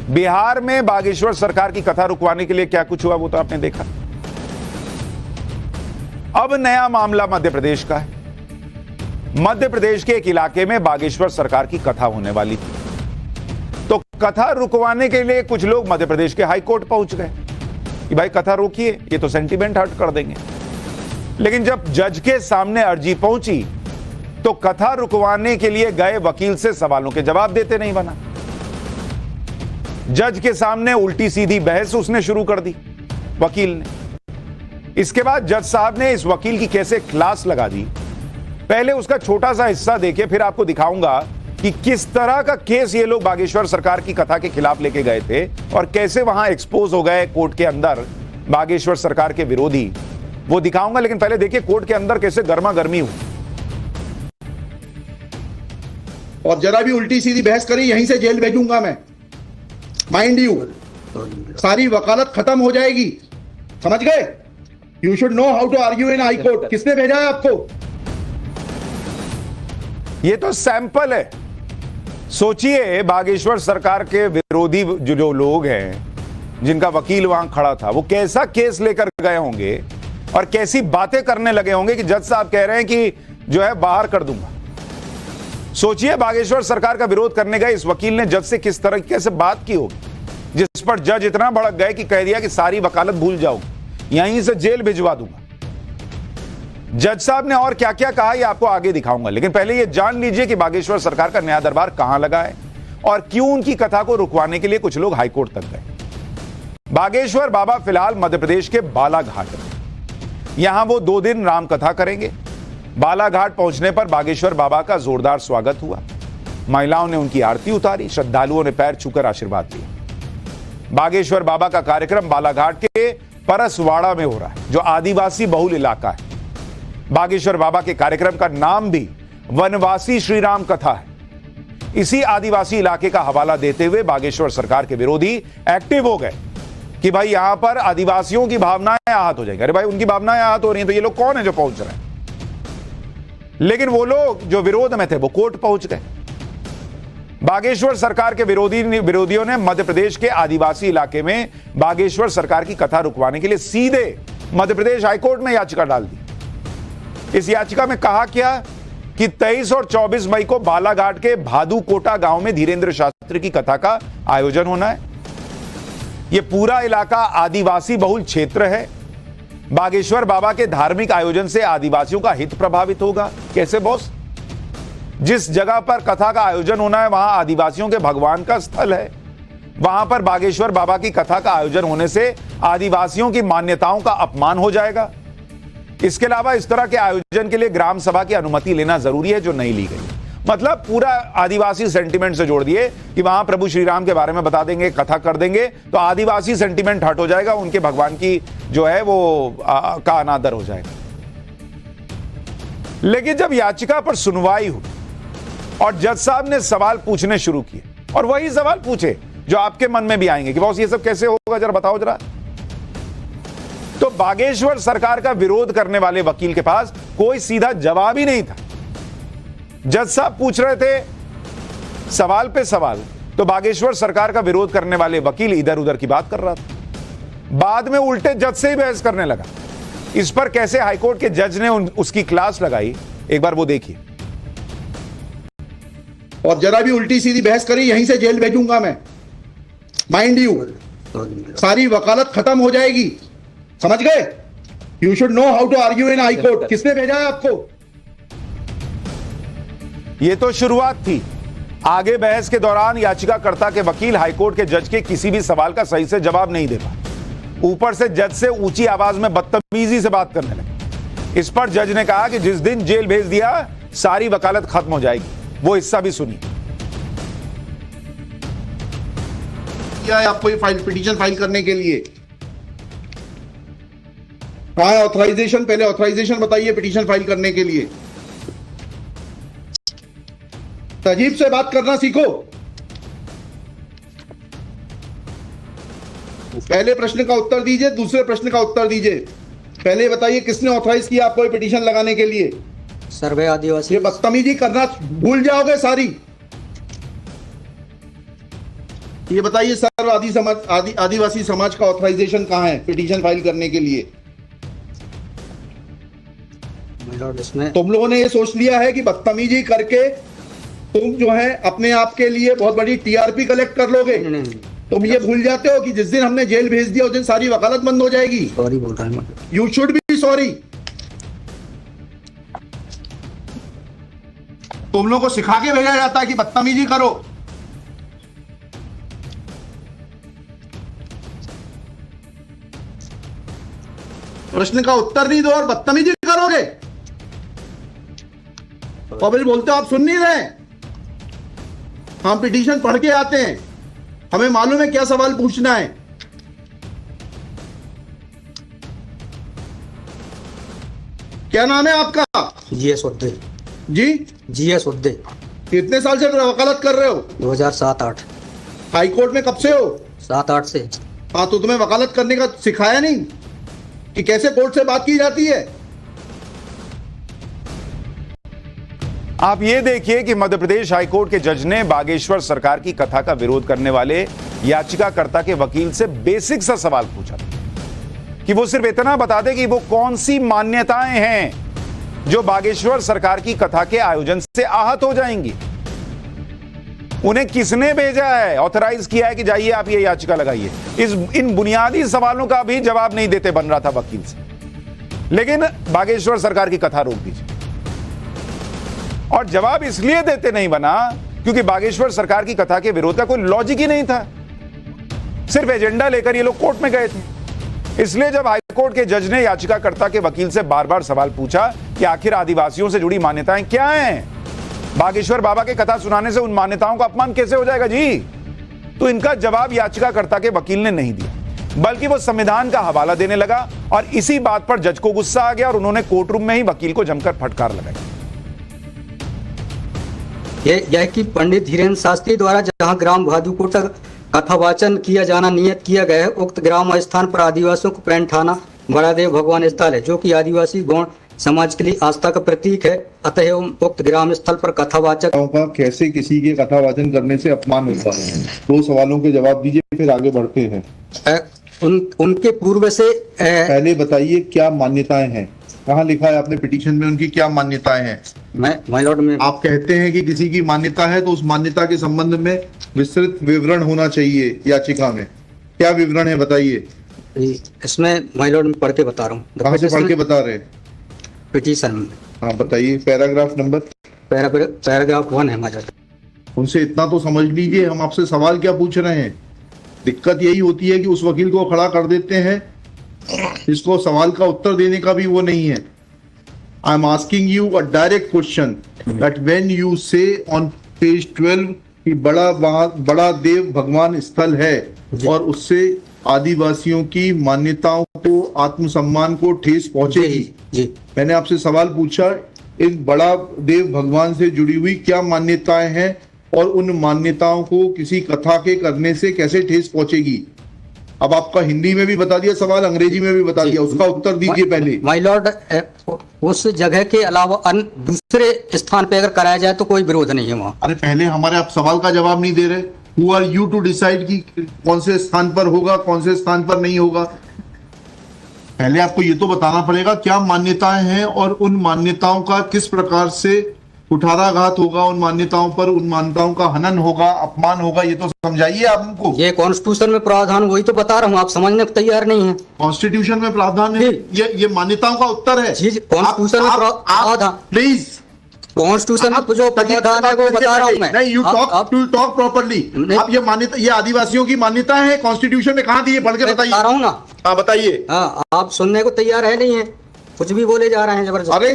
बिहार में बागेश्वर सरकार की कथा रुकवाने के लिए क्या कुछ हुआ वो तो आपने देखा। अब नया मामला मध्य प्रदेश का है। मध्य प्रदेश के एक इलाके में बागेश्वर सरकार की कथा होने वाली थी, तो कथा रुकवाने के लिए कुछ लोग मध्य प्रदेश के हाई कोर्ट पहुंच गए कि भाई कथा रोकिए, ये तो सेंटीमेंट हर्ट कर देंगे। लेकिन जब जज के सामने अर्जी पहुंची तो कथा रुकवाने के लिए गए वकील से सवालों के जवाब देते नहीं बना। जज के सामने उल्टी सीधी बहस उसने शुरू कर दी वकील ने। इसके बाद जज साहब ने इस वकील की कैसे क्लास लगा दी, पहले उसका छोटा सा हिस्सा देखिए, फिर आपको दिखाऊंगा कि किस तरह का केस ये लोग बागेश्वर सरकार की कथा के खिलाफ लेके गए थे और कैसे वहां एक्सपोज हो गए कोर्ट के अंदर बागेश्वर सरकार के विरोधी, वो दिखाऊंगा। लेकिन पहले देखिए कोर्ट के अंदर कैसे गर्मा गर्मी हुई। और जरा भी उल्टी सीधी बहस करी यहीं से जेल भेजूंगा मैं, माइंड यू, सारी वकालत खत्म हो जाएगी, समझ गए? You should know how to argue in high court. किसने भेजा है आपको? ये तो सैंपल है। सोचिए बागेश्वर सरकार के विरोधी जो लोग हैं, जिनका वकील वहां खड़ा था, वो कैसा केस लेकर गए होंगे और कैसी बातें करने लगे होंगे कि जज साहब कह रहे हैं कि जो है बाहर कर दूंगा। सोचिए बागेश्वर सरकार का विरोध करने गए इस वकील ने जज से किस तरीके से बात की होगी, जिस पर जज इतना भड़क गए कि कह दिया कि सारी वकालत भूल जाओ, यहीं से जेल भिजवा दूंगा। जज साहब ने और क्या क्या कहा ये आपको आगे दिखाऊंगा, लेकिन पहले ये जान लीजिए कि बागेश्वर सरकार का नया दरबार कहां लगा है और क्यों उनकी कथा को रुकवाने के लिए कुछ लोग हाईकोर्ट तक गए। बागेश्वर बाबा फिलहाल मध्य प्रदेश के बालाघाट में, यहां वो 2 दिन राम कथा करेंगे। बालाघाट पहुंचने पर बागेश्वर बाबा का जोरदार स्वागत हुआ। महिलाओं ने उनकी आरती उतारी, श्रद्धालुओं ने पैर छूकर आशीर्वाद लिया। बागेश्वर बाबा का कार्यक्रम बालाघाट के परसवाड़ा में हो रहा है, जो आदिवासी बहुल इलाका है। बागेश्वर बाबा के कार्यक्रम का नाम भी वनवासी श्री राम कथा है। इसी आदिवासी इलाके का हवाला देते हुए बागेश्वर सरकार के विरोधी एक्टिव हो गए कि भाई यहां पर आदिवासियों की भावनाएं आहत हो जाएंगी। अरे भाई उनकी भावनाएं आहत हो रही हैं तो ये लोग कौन है जो पहुंच रहे हैं? लेकिन वो लोग जो विरोध में थे वो कोर्ट पहुंच गए। बागेश्वर सरकार के विरोधियों ने मध्य प्रदेश के आदिवासी इलाके में बागेश्वर सरकार की कथा रुकवाने के लिए सीधे मध्य प्रदेश हाईकोर्ट में याचिका डाल दी। इस याचिका में कहा क्या कि 23 और 24 मई को बालाघाट के भादुकोटा गांव में धीरेन्द्र शास्त्री की कथा का आयोजन होना है। यह पूरा इलाका आदिवासी बहुल क्षेत्र है। बागेश्वर बाबा के धार्मिक आयोजन से आदिवासियों का हित प्रभावित होगा। कैसे बॉस? जिस जगह पर कथा का आयोजन होना है वहां आदिवासियों के भगवान का स्थल है, वहां पर बागेश्वर बाबा की कथा का आयोजन होने से आदिवासियों की मान्यताओं का अपमान हो जाएगा। इसके अलावा इस तरह के आयोजन के लिए ग्राम सभा की अनुमति लेना जरूरी है, जो नहीं ली गई। मतलब पूरा आदिवासी सेंटीमेंट से जोड़ दिए कि वहां प्रभु श्री राम के बारे में बता देंगे, कथा कर देंगे तो आदिवासी सेंटीमेंट हट हो जाएगा, उनके भगवान की जो है वो का अनादर हो जाएगा। लेकिन जब याचिका पर सुनवाई हुई और जज साहब ने सवाल पूछने शुरू किए, और वही सवाल पूछे जो आपके मन में भी आएंगे कि बॉस ये सब कैसे होगा, जरा बताओ जरा, तो बागेश्वर सरकार का विरोध करने वाले वकील के पास कोई सीधा जवाब ही नहीं था। जज साहब पूछ रहे थे सवाल पे सवाल, तो बागेश्वर सरकार का विरोध करने वाले वकील इधर उधर की बात कर रहा था। बाद में उल्टे जज से ही बहस करने लगा। इस पर कैसे हाईकोर्ट के जज ने उसकी क्लास लगाई, एक बार वो देखिए। और जरा भी उल्टी सीधी बहस करी यहीं से जेल भेजूंगा मैं, माइंड यू, सारी वकालत खत्म हो जाएगी, समझ गए? You should know how to argue in high court. किसने भेजा है आपको? यह तो शुरुआत थी। आगे बहस के दौरान याचिकाकर्ता के वकील हाईकोर्ट के जज के किसी भी सवाल का सही से जवाब नहीं दे पाए। ऊपर से जज से ऊंची आवाज में बदतमीजी से बात करने लगे। इस पर जज ने कहा कि जिस दिन जेल भेज दिया सारी वकालत खत्म हो जाएगी। वो हिस्सा भी सुनिए। क्या है आपको ये पिटीशन फाइल करने के लिए? कहाँ है ऑथराइजेशन? पहले ऑथराइजेशन बताइए पिटीशन फाइल करने के लिए। तजीब से बात करना सीखो। पहले प्रश्न का उत्तर दीजिए, दूसरे प्रश्न का उत्तर दीजिए। पहले बताइए किसने ऑथराइज किया आपको ये पिटीशन लगाने के लिए? सर्वे आदिवासी। ये बदतमीजी करना भूल जाओगे सारी। ये बताइए सर आदिवासी समाज का ऑथराइजेशन कहाँ है पिटीशन फाइल करने के लिए? इसमें तुम लोगों ने ये सोच लिया है कि बदतमीजी करके तुम जो है अपने आप के लिए बहुत बड़ी टीआरपी कलेक्ट कर लोगे। नहीं, तुम ये भूल जाते हो कि जिस दिन हमने जेल भेज दिया उस दिन सारी वकालत बंद हो जाएगी। सॉरी बोल रहा हूँ। You should be sorry. तुम लोगों को सिखा के भेजा जाता है कि बदतमीजी करो। प्रश्न का उत्तर नहीं दो और बदतमीजी करोगे। और फिर बोलते हो आप सुन नहीं रहे। हम पिटीशन पढ़ के आते हैं, हमें मालूम है क्या सवाल पूछना है। क्या नाम है आपका? जीएस उद्दे। जी जीएस उद्दे। कितने साल से वकालत कर रहे हो? 2007-8। हाई कोर्ट में कब से हो? 7-8 से। हाँ, तो तुम्हें वकालत करने का सिखाया नहीं कि कैसे कोर्ट से बात की जाती है? आप ये देखिए कि मध्य प्रदेश हाईकोर्ट के जज ने बागेश्वर सरकार की कथा का विरोध करने वाले याचिकाकर्ता के वकील से बेसिक सा सवाल पूछा कि वो सिर्फ इतना बता दे कि वो कौन सी मान्यताएं हैं जो बागेश्वर सरकार की कथा के आयोजन से आहत हो जाएंगी। उन्हें किसने भेजा है, ऑथराइज किया है कि जाइए आप ये याचिका लगाइए। इन बुनियादी सवालों का भी जवाब नहीं देते बन रहा था वकील से। लेकिन बागेश्वर सरकार की कथा रोक दीजिए, और जवाब इसलिए देते नहीं बना क्योंकि बागेश्वर सरकार की कथा के विरोध का कोई लॉजिक ही नहीं था। सिर्फ एजेंडा लेकर ये लोग कोर्ट में गए थे। इसलिए जब हाईकोर्ट के जज ने याचिकाकर्ता के वकील से बार बार सवाल पूछा कि आखिर आदिवासियों से जुड़ी मान्यताएं क्या हैं, बागेश्वर बाबा की कथा सुनाने से उन मान्यताओं का अपमान कैसे हो जाएगा जी, तो इनका जवाब याचिकाकर्ता के वकील ने नहीं दिया, बल्कि वो संविधान का हवाला देने लगा। और इसी बात पर जज को गुस्सा आ गया और उन्होंने कोर्ट रूम में ही वकील को जमकर फटकार लगाई। यह कि पंडित धीरेन्द्र शास्त्री द्वारा जहां ग्राम भादुपुर तक कथावाचन किया जाना नियत किया गया है, उक्त ग्राम स्थान पर आदिवासियों को पैंठाना बड़ादेव भगवान स्थल है, जो कि आदिवासी गौण समाज के लिए आस्था का प्रतीक है। अतः उक्त ग्राम स्थल पर कथावाचक का कैसे किसी के कथावाचन करने से अपमान होता है? दो सवालों के जवाब दीजिए, फिर आगे बढ़ते हैं। उनके पूर्व से पहले बताइए क्या मान्यताएं हैं, कहाँ लिखा है आपने पिटीशन में उनकी क्या मान्यताएं हैं? माय लॉर्ड में आप कहते हैं कि किसी की मान्यता है तो उस मान्यता के संबंध में विस्तृत विवरण होना चाहिए याचिका में। क्या विवरण है बताइए? इसमें माय लॉर्ड में पढ़ के बता रहा हूँ। कहाँ से पढ़ के बता रहे हैं? पिटीशन में। हाँ बताइए, पैराग्राफ नंबर। पैराग्राफ 1 है माय लॉर्ड। उनसे इतना तो समझ लीजिए, हम आपसे सवाल क्या पूछ रहे हैं। दिक्कत यही होती है कि उस वकील को खड़ा कर देते हैं, इसको सवाल का उत्तर देने का भी वो नहीं है। I am asking you a direct question that when you से ऑन पेज 12 कि बड़ा देव भगवान स्थल है और उससे आदिवासियों की मान्यताओं को, आत्मसम्मान को ठेस पहुंचेगी। जी। मैंने आपसे सवाल पूछा, इन बड़ा देव भगवान से जुड़ी हुई क्या मान्यताएं हैं और उन मान्यताओं को किसी कथा के करने से कैसे ठेस पहुंचेगी? अब आपका हिंदी में भी बता दिया सवाल, अंग्रेजी में भी बता दिया, उसका उत्तर दीजिए पहले। माय लॉर्ड, उस जगह के अलावा अन्य दूसरे स्थान पे अगर कराया जाए तो कोई विरोध नहीं है वहाँ। अरे पहले हमारे आप सवाल का जवाब नहीं दे रहे। Who are you to decide कि कौन से स्थान पर होगा, कौन से स्थान पर नहीं होगा? पहले आपको ये तो बताना पड़ेगा क्या मान्यताएं हैं और उन मान्यताओं का किस प्रकार से कुठाराघात होगा, उन मान्यताओं पर, उन मान्यताओं का हनन होगा, अपमान होगा, ये तो समझाइए आप हमको। ये कॉन्स्टिट्यूशन में प्रावधान, वही तो बता रहा हूँ, आप समझने को तैयार नहीं है। कॉन्स्टिट्यूशन में प्रावधान है, ये मान्यताओं का उत्तर है। जी, कॉन्स्टिट्यूशन में प्रावधान, प्लीज कॉन्स्टिट्यूशन में जो प्रावधान है वो बता रहा हूँ मैं। नहीं, यू टॉक प्रॉपर्ली। आप ये मान्यता, ये आदिवासियों की मान्यता है, कॉन्स्टिट्यूशन में कहाँ दी है? पढ़ के बताइए। बता रहा हूँ ना। हाँ बताइए। हाँ, आप सुनने को तैयार है नहीं है, कुछ भी बोले जा रहे हैं जबरदस्त। अरे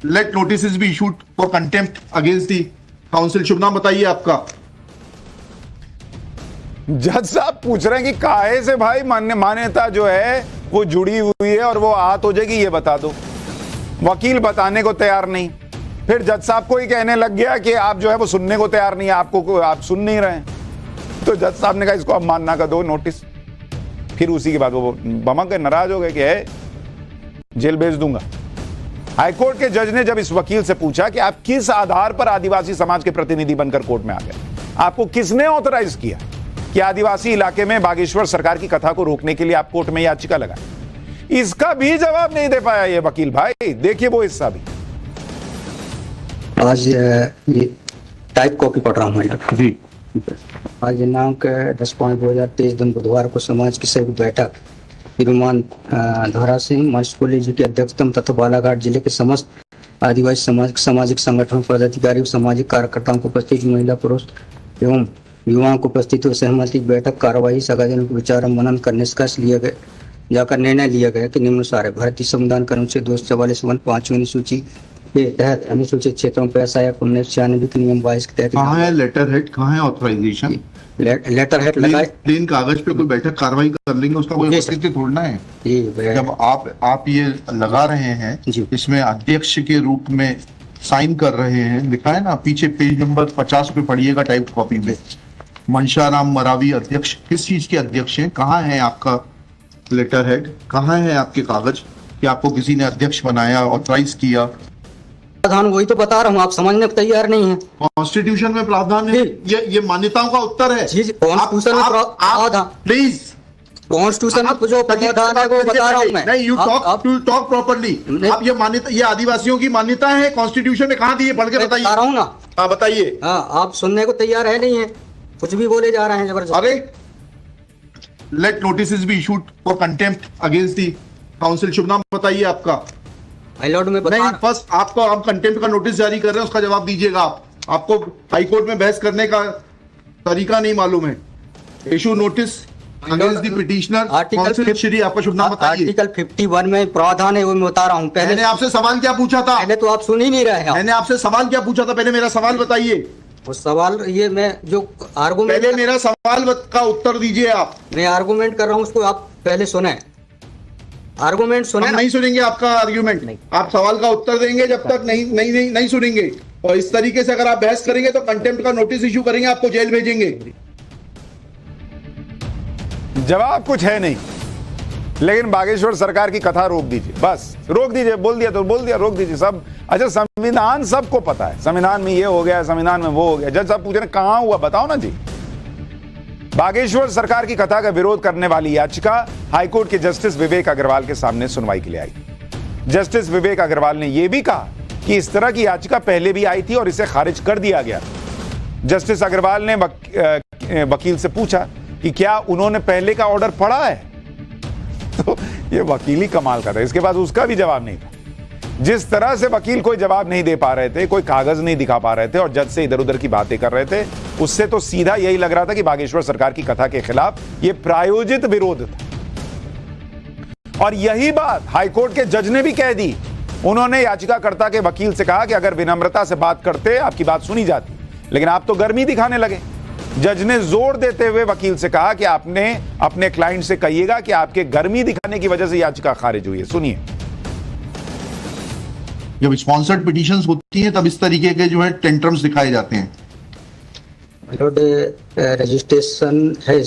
let notice be issued for contempt against the council. शुभ नाम बताइए आपका। जज साहब पूछ रहे हैं कि काहे से भाई मान्यता जो है वो जुड़ी हुई है और वो आहत हो जाएगी, ये बता दो। वकील बताने को तैयार नहीं, फिर जज साहब को ही कहने लग गया कि आप जो है वो सुनने को तैयार नहीं है, आप सुन नहीं रहे हैं। तो जज साहब ने कहा इसको अवमानना का दो नोटिस। फिर उसी के बाद वो बमक के नाराज हो गए कि है जेल भेज दूंगा। हाईकोर्ट के जज ने जब इस वकील से पूछा कि आप किस आधार पर आदिवासी समाज के प्रतिनिधि बनकर कोर्ट में आ गए, आपको किसने ऑथराइज किया कि आदिवासी इलाके में बागेश्वर सरकार की कथा को रोकने के लिए आप कोर्ट में याचिका लगाए। इसका भी जवाब नहीं दे पाया ये वकील भाई। देखिए वो हिस्सा भी। आज ये टाइप कॉपी पढ़ रहा हूँ मैं जी। आज दिनांक 10/5/2023 दिन बुधवार को समाज की संयुक्त बैठक विमान धोरा सिंह महेश कोहली जी की अध्यक्षता में तथा बालाघाट जिले के समस्त आदिवासी सामाजिक संगठन पदाधिकारी और सामाजिक कार्यकर्ताओं को उपस्थित महिला पुरुष एवं युवाओं को उपस्थित हुए सहमति बैठक कार्यवाही सगाजन को विचार और मनन कर निष्कर्ष लिया गया जाकर निर्णय लिया गया कि निम्नानुसार है। भारतीय संविधान के अनुच्छेद 244 पांचवीं अनुसूची के तहत अनुसूचित क्षेत्रों में पैसा या 1996 के नियम 22 के तहत कहाँ है लेटर हेड, कहाँ है ऑथराइजेशन? लेटर हेड लगाए प्लेन कागज पे कोई बैठक कार्रवाई कर लेंगे, उसका कोई जी सर। औचित्य थोड़ना है। जी जब आप ये लगा रहे हैं, जी। इसमें अध्यक्ष के रूप में साइन कर रहे हैं, लिखा है ना पीछे पेज नंबर 50 पे पढ़िएगा टाइप कॉपी में, मनशाराम मरावी अध्यक्ष। किस चीज के अध्यक्ष हैं? कहाँ है आपका लेटर हेड? कहाँ है आपके कागज कि आपको किसी ने अध्यक्ष बनाया, ऑथराइज किया? प्रावधान वही तो बता रहा हूँ, आप समझने को तैयार नहीं है। कॉन्स्टिट्यूशन में प्रावधान है, ये मान्यताओं का उत्तर है। जी जी, कॉन्स्टिट्यूशन में प्रावधान, प्लीज कॉन्स्टिट्यूशन में जो प्रावधान है वो बता रहा हूँ मैं। नहीं, यू टॉक प्रॉपर्ली। आप ये मान्यता, ये आदिवासियों की मान्यता है, कॉन्स्टिट्यूशन में कहाँ दी है? पढ़ के बताइए। बता रहा हूँ ना। हाँ बताइए। हाँ, आप सुनने को तैयार है नहीं है, कुछ भी बोले जा रहे हैं जबरदस्त। अरे let notice be issued for contempt against the council. शुभ नाम बताइए आपका। माय लॉर्ड में बता नहीं, फर्स्ट आपको, आप कंटेम्प्ट का नोटिस जारी कर रहे हैं, उसका जवाब दीजिएगा आप। आपको हाईकोर्ट में बहस करने का तरीका नहीं मालूम है। Issue notice against the petitioner council. Shri आपका शुभ नाम बताइए। आर्टिकल 51 में प्रावधान है, वो मैं बता रहा हूँ। मैंने आपसे सवाल क्या पूछा था? पहले तो आप सुन ही नहीं रहे हैं। मैंने आपसे सवाल क्या पूछा था? पहले मेरा सवाल बताइए। वो सवाल ये मैं जो आर्गूमेंट, पहले मेरा सवाल का उत्तर दीजिए आप। मैं आर्गूमेंट कर रहा हूँ, उसको आप पहले सुने। आर्गूमेंट सुने। हम नहीं सुनेंगे आपका आर्ग्यूमेंट। नहीं। आप सवाल का उत्तर देंगे जब तक नहीं सुनेंगे। और इस तरीके से अगर आप बहस करेंगे तो कंटेम्प्ट का नोटिस इशू करेंगे, आपको जेल भेजेंगे। जवाब कुछ है नहीं, लेकिन बागेश्वर सरकार की कथा रोक दीजिए, बस रोक दीजिए। बोल दिया तो बोल दिया, रोक दीजिए सब। अच्छा, संविधान सबको पता है, संविधान में ये हो गया, संविधान में वो हो गया। जज साहब पूछ रहे कहां हुआ, बताओ ना जी। बागेश्वर सरकार की कथा का विरोध करने वाली याचिका हाईकोर्ट के जस्टिस विवेक अग्रवाल के सामने सुनवाई के लिए आई। जस्टिस विवेक अग्रवाल ने यह भी कहा कि इस तरह की याचिका पहले भी आई थी और इसे खारिज कर दिया गया। जस्टिस अग्रवाल ने वकील से पूछा कि क्या उन्होंने पहले का ऑर्डर पढ़ा है। तो ये वकील ही कमाल का था, इसके बाद उसका भी जवाब नहीं था। जिस तरह से वकील कोई जवाब नहीं दे पा रहे थे, कोई कागज नहीं दिखा पा रहे थे और जज से इधर उधर की बातें कर रहे थे, उससे तो सीधा यही लग रहा था कि बागेश्वर सरकार की कथा के खिलाफ यह प्रायोजित विरोध था। और यही बात हाईकोर्ट के जज ने भी कह दी। उन्होंने याचिकाकर्ता के वकील से कहा कि अगर विनम्रता से बात करते आपकी बात सुनी जाती, लेकिन आप तो गर्मी दिखाने लगे। जज ने जोर देते हुए वकील से कहा कि आपने अपने क्लाइंट से कहिएगा कि आपके गर्मी दिखाने की वजह से याचिका खारिज हुई है। सुनिए। जब स्पॉन्सर्ड पिटीशंस होती हैं तब इस तरीके के जो है टेंट्रम्स दिखाए जाते हैं। रजिस्ट्रेशन है